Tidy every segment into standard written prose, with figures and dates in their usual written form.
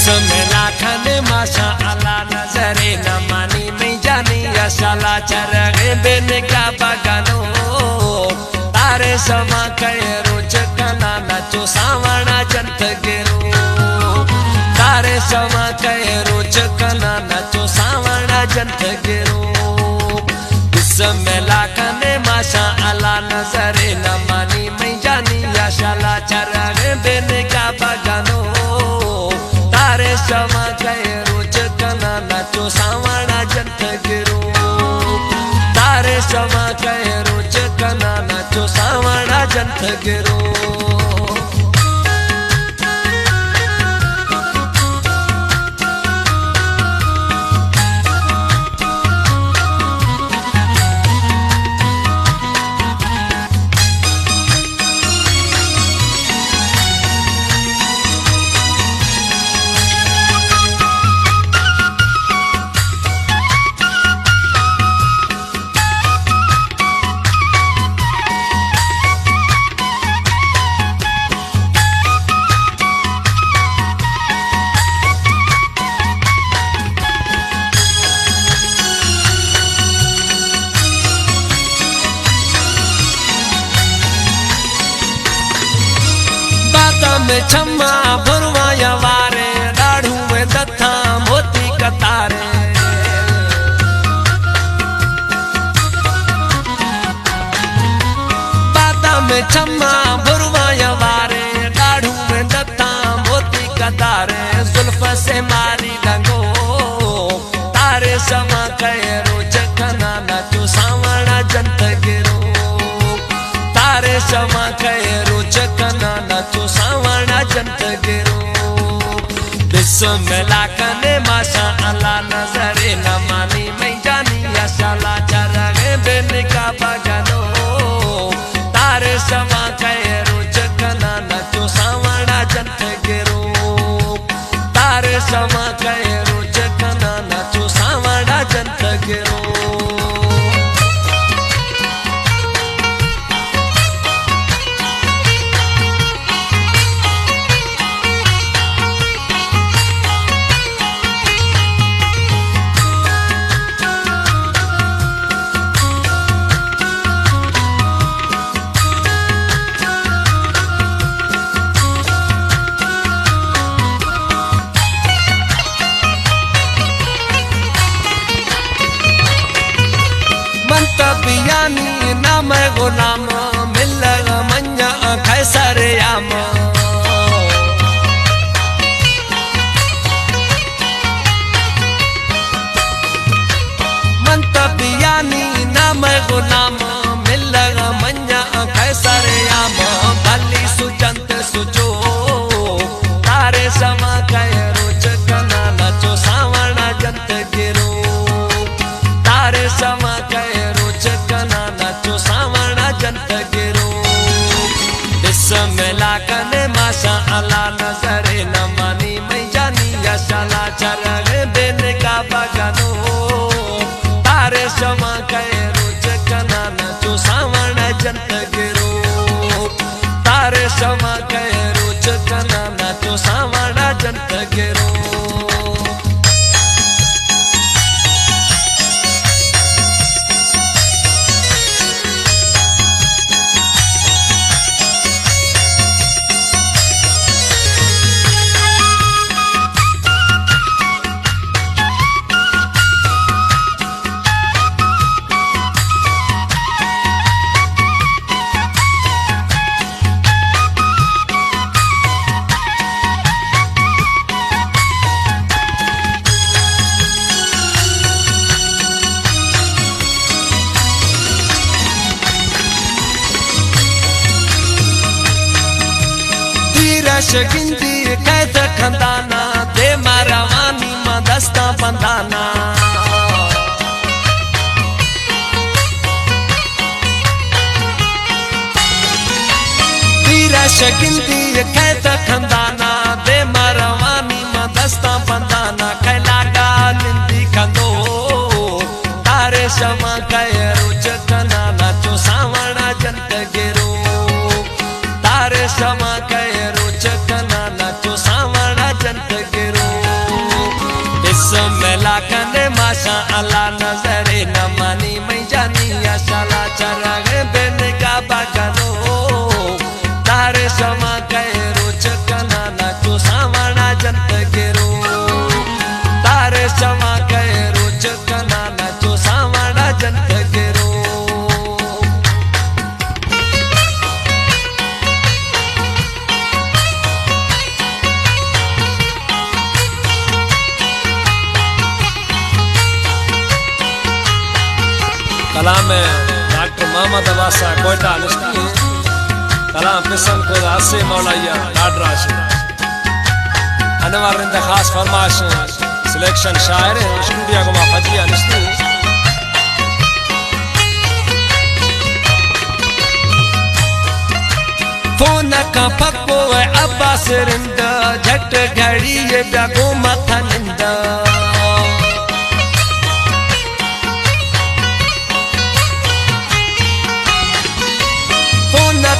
में लाखन माशा अल्लाह नजरे न मानी नहीं जानी अशाला चरगे बिन का बगानो तारे समा कहे रोच कना नचो सावना जंत गिरो तारे समा कहे रोच कना नचो सावना जंत गिरो में लाखन माशा अल्लाह नजरे न मानी नहीं जानी अशाला चरगे बिन का बगानो तारे समा कहे रोच कना नचो सावना जंत गिरो तारे समा कहे रोच कना नचो सावना जंत गिरो में छम्मा भरवाया वारे दाढ़ू में दत्था मोती कतारे बाता में छम्मा भरवाया वारे दाढ़ू में दत्था मोती कतारे जुल्फ से मारी डंगो तारे समा कहे रोच कना नचो सावना जंत गिरो तारे समा कहे रोच कना नचो सावना जंत गिरो में लाखन माशा अल्लाह नजरे न मानी मैं जानी अशाला चरगे बिन का बगानो तारे समा कहे रोच कना नचो सावना जंत गिरो तारे समा कहे रोच कना नचो सावना जंत गिरो बियानी नाम गुलाम मिल मंजा खैसर याम मंत बियानी नाम गुलाम मिल मंजा खैसर याम भली सुजंत सुजो तारे समा कहे रोच कना नचो सावना जंत गिरो तारे समा कहे कना नचो सावना जंत गिरो में लाखन माशा अल्लाह नजरे न मानी मैं जानी अशाला चरगे बिन का बगानो तारे समा कहे रोच कना नचो सावना जंत गिरो तारे समा कहे रोच कना नचो सावना जंत गिरो गिंदी कैद खंदाना दे मारावानी मदस्ता बंदाना गिंदी कैद खंदाना दे मारावानी मदस्ता बंदाना कैलागा निंदी खंदो तारे समा कहे रोच कना नचो सावना जंत गिरो तारे समा कहे रोच कना कलाम डॉक्टर मोहम्मद अब्बासा कोयटा निश्ती कलाम पिसन को आसे मौलाया डाडराश अनवर इंद खास फरमाश सिलेक्शन शायर स्टूडियो को फजिया निश्ती फोन का पक्को अब्बास रिंद झट घड़ी ब्यागो मथा निंद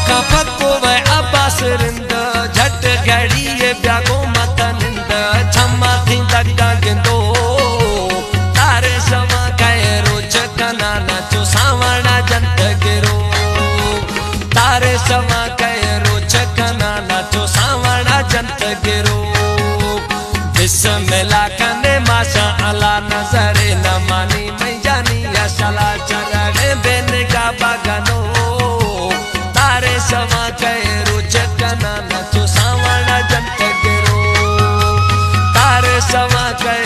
का पक्को अब्बास रिंद झट घड़ी ब्यागो मत निंद छम्मा थी दग्गा गिंदो तारे सवा कहे रोच कना नाचो सावना जंत गिरो तारे सवा कहे रोच कना नाचो सावना जंत गिरो बिस्मिल्लाह कने माशा अल्लाह नजरे न मानी मैं जानी या सला चरगे बेन का बगनो सवा कहे रोच कना नाचो सावना जंत गिरो तारे सवा कहे